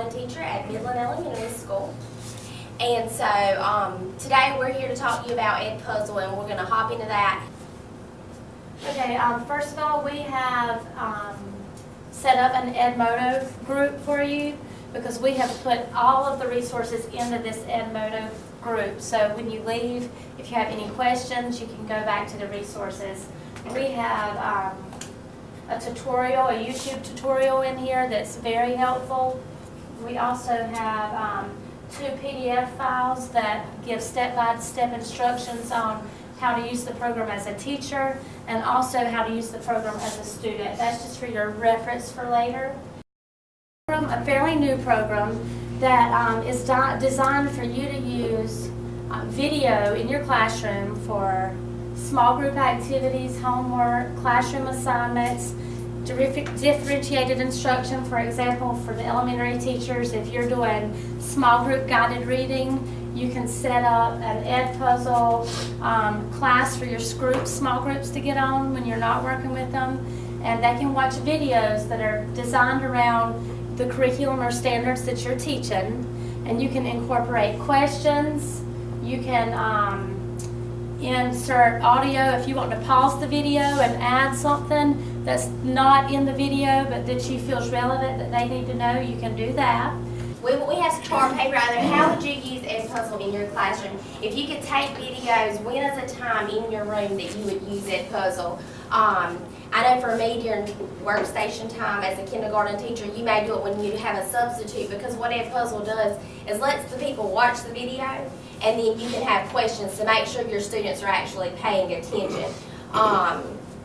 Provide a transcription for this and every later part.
kindergarten teacher at Midland Elementary School. And so today we're here to talk to you about Edpuzzle, and we're going to hop into that. Okay, first of all, we have set up an Edmodo group for you because we have put all of the resources into this Edmodo group. So when you leave, if you have any questions, you can go back to the resources. We have a tutorial, a YouTube tutorial in here that's very helpful. We also have 2 PDF files that give step-by-step instructions on how to use the program as a teacher and also how to use the program as a student. That's just for your reference for later. A fairly new program that is designed for you to use video in your classroom for small group activities, homework, classroom assignments, differentiated instruction. For example, for the elementary teachers, if you're doing small group guided reading, you can set up an Edpuzzle class for your small groups to get on when you're not working with them, and they can watch videos that are designed around the curriculum or standards that you're teaching, and you can incorporate questions. You can insert audio if you want to pause the video and add something that's not in the video but that you feel is relevant that they need to know. You can do that. We have some chart paper out there. How would you use Edpuzzle in your classroom? If you could take videos, when is a time in your room that you would use Edpuzzle? I know for me during workstation time as a kindergarten teacher, you may do it when you have a substitute, because what Edpuzzle does is lets the people watch the video, and then you can have questions to make sure your students are actually paying attention.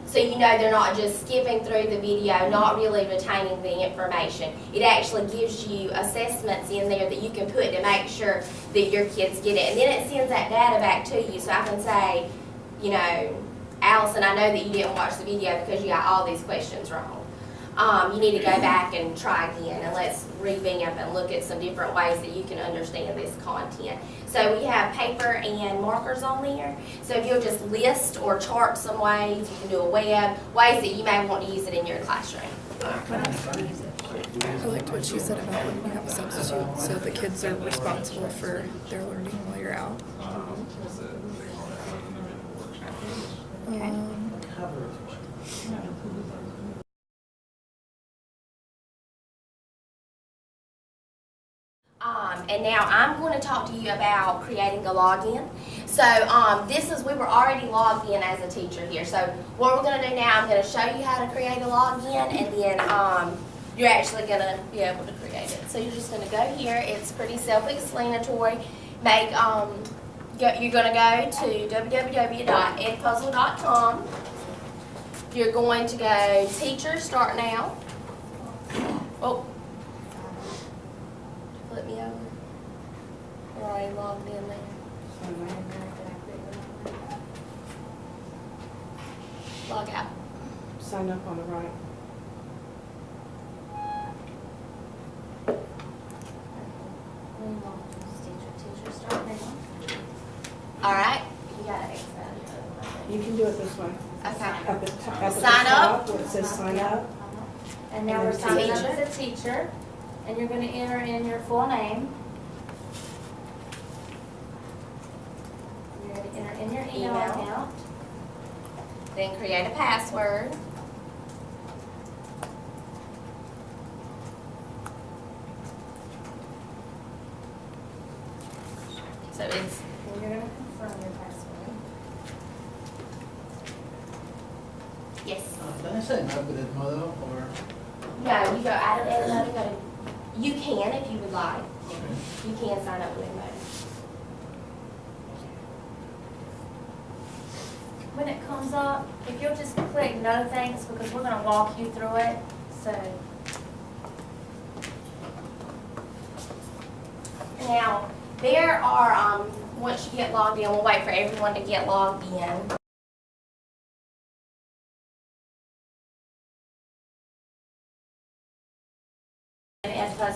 So you know they're not just skipping through the video, not really retaining the information. It actually gives you assessments in there that you can put to make sure that your kids get it. And then it sends that data back to you, so I can say, you know, Allison, I know that you didn't watch the video because you got all these questions wrong. You need to go back and try again, and let's revamp and look at some different ways that you can understand this content. So we have paper and markers on there. So if you'll just list or chart some ways, you can do a web, ways that you may want to use it in your classroom. I liked what she said about when you have a substitute, so the kids are responsible for their learning while you're out. And now I'm going to talk to you about creating a login. So we were already logged in as a teacher here. So what we're going to do now, I'm going to show you how to create a login, and then you're actually going to be able to create it. So you're just going to go here. It's pretty self-explanatory. You're going to go to www.edpuzzle.com. You're going to go Teacher Start Now. Oh. Flip me over. We're already logged in there. Log out. Sign up on the right. Teacher Start Now. All right. You got it. You can do it this way. Okay. At the Sign top where it says sign up. And now And we're then signing up teacher. as a teacher, and you're going to enter in your full name. You're going to enter in your email account. Then create a password. So it's And you're going to confirm your password. yes. Can I sign up with Edmodo or? No, you go out of Edmodo. You can if you would like. Okay. You can sign up with Edmodo. When it comes up, if you'll just click no thanks, because we're going to walk you through it. So Now, there are, once you get logged in, we'll wait for everyone to get logged in.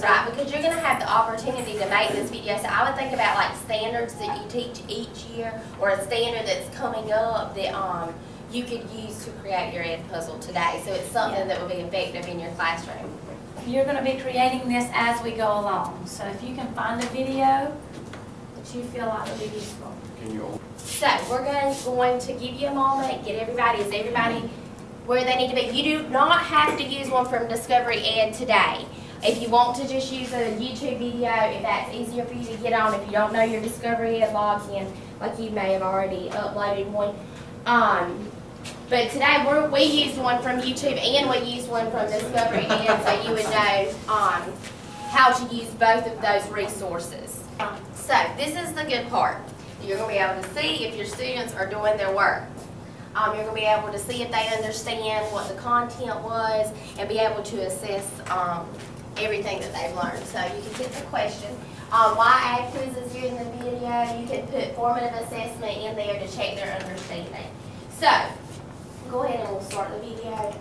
Right, because you're going to have the opportunity to make this video. So I would think about like standards that you teach each year, or a standard that's coming up that you could use to create your Edpuzzle today. So it's something that will be effective in your classroom. you're gonna be creating this as we go along. So if you can find a video that you feel like would be useful. So we're going to give you a moment, is everybody where they need to be. You do not have to use one from Discovery Ed today. If you want to just use a YouTube video, if that's easier for you to get on, if you don't know your Discovery Ed login, like you may have already uploaded one. But today we used one from YouTube and we used one from Discovery Ed, so you would know how to use both of those resources. So this is the good part. You're going to be able to see if your students are doing their work. You're going to be able to see if they understand what the content was and be able to assess everything that they've learned. So you can hit the question. Why add quizzes during the video? You can put formative assessment in there to check their understanding. So, go ahead and we'll start the video.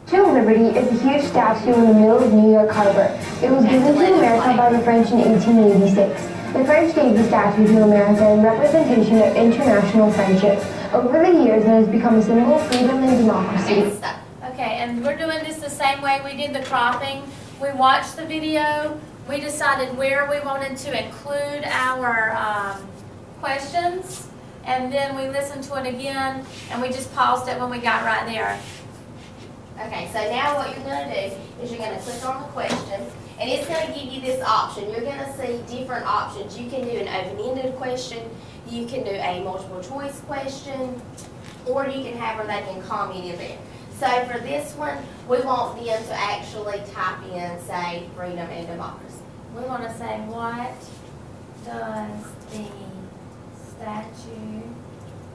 Statue of Liberty is a huge statue in the middle of New York Harbor. It was given to America by the French in 1886. The French gave the statue to America in representation of international friendship. Over the years, it has become a symbol of freedom and democracy. Stop. Okay, and we're doing this the same way we did the cropping. We watched the video, we decided where we wanted to include our questions, and then we listened to it again, and we just paused it when we got right there. Okay, so now what you're going to do is you're going to click on the question, and it's going to give you this option. You're going to see different options. You can do an open-ended question, you can do a multiple choice question, or you can have where they can comment in there. So for this one, we want them to actually type in, say, freedom and democracy. We want to say, what does the Statue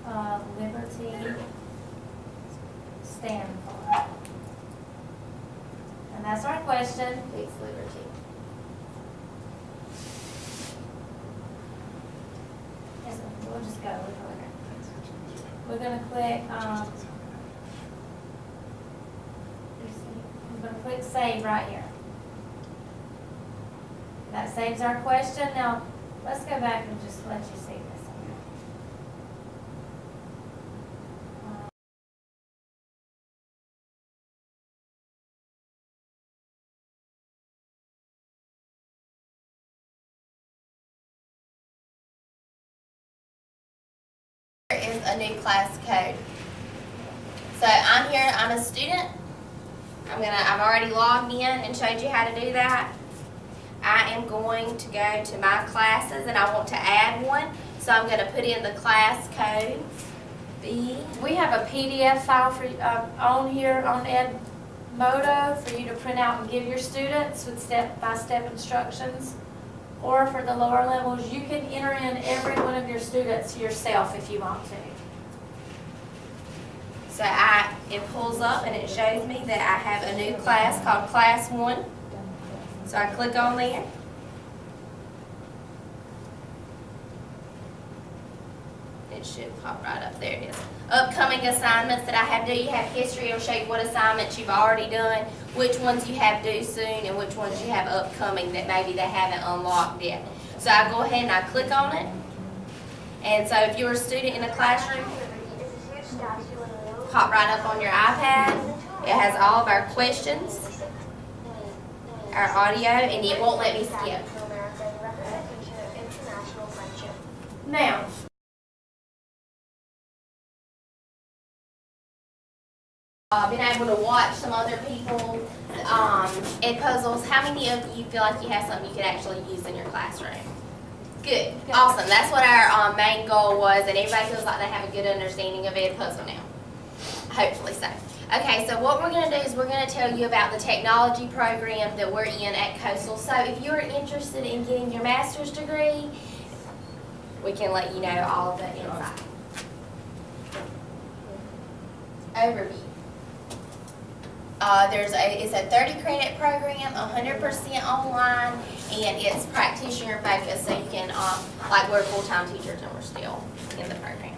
of Liberty stand for? And that's our question. Peace, liberty. Yes, we'll just go. We're going to click, we're going to click save right here. That saves our question. Now, let's go back and just let you see this. There is a new class code. So I'm here, I'm a student. I've already logged in and showed you how to do that. I am going to go to my classes and I want to add one. So I'm going to put in the class code B. We have a PDF file for on here on Edmodo for you to print out and give your students with step-by-step instructions. Or for the lower levels, you can enter in every one of your students yourself if you want to. So it pulls up and it shows me that I have a new class called Class 1. So I click on there. It should pop right up. There it is. Upcoming assignments that I have due. You have history. It'll show you what assignments you've already done, which ones you have due soon, and which ones you have upcoming that maybe they haven't unlocked yet. So I go ahead and I click on it. And so if you're a student in a classroom, pop right up on your iPad. It has all of our questions, our audio, and it won't let me skip. Now, Been able to watch some other people Edpuzzles. How many of you feel like you have something you could actually use in your classroom? Good. Awesome. That's what our main goal was, and everybody feels like they have a good understanding of Edpuzzle now. Hopefully so. Okay, so what we're going to do is we're going to tell you about the technology program that we're in at Coastal. So if you're interested in getting your master's degree, we can let you know all of the inside. Overview. It's a 30 credit program, 100% online, and it's practitioner focused, so you can, like we're full-time teachers and we're still in the program.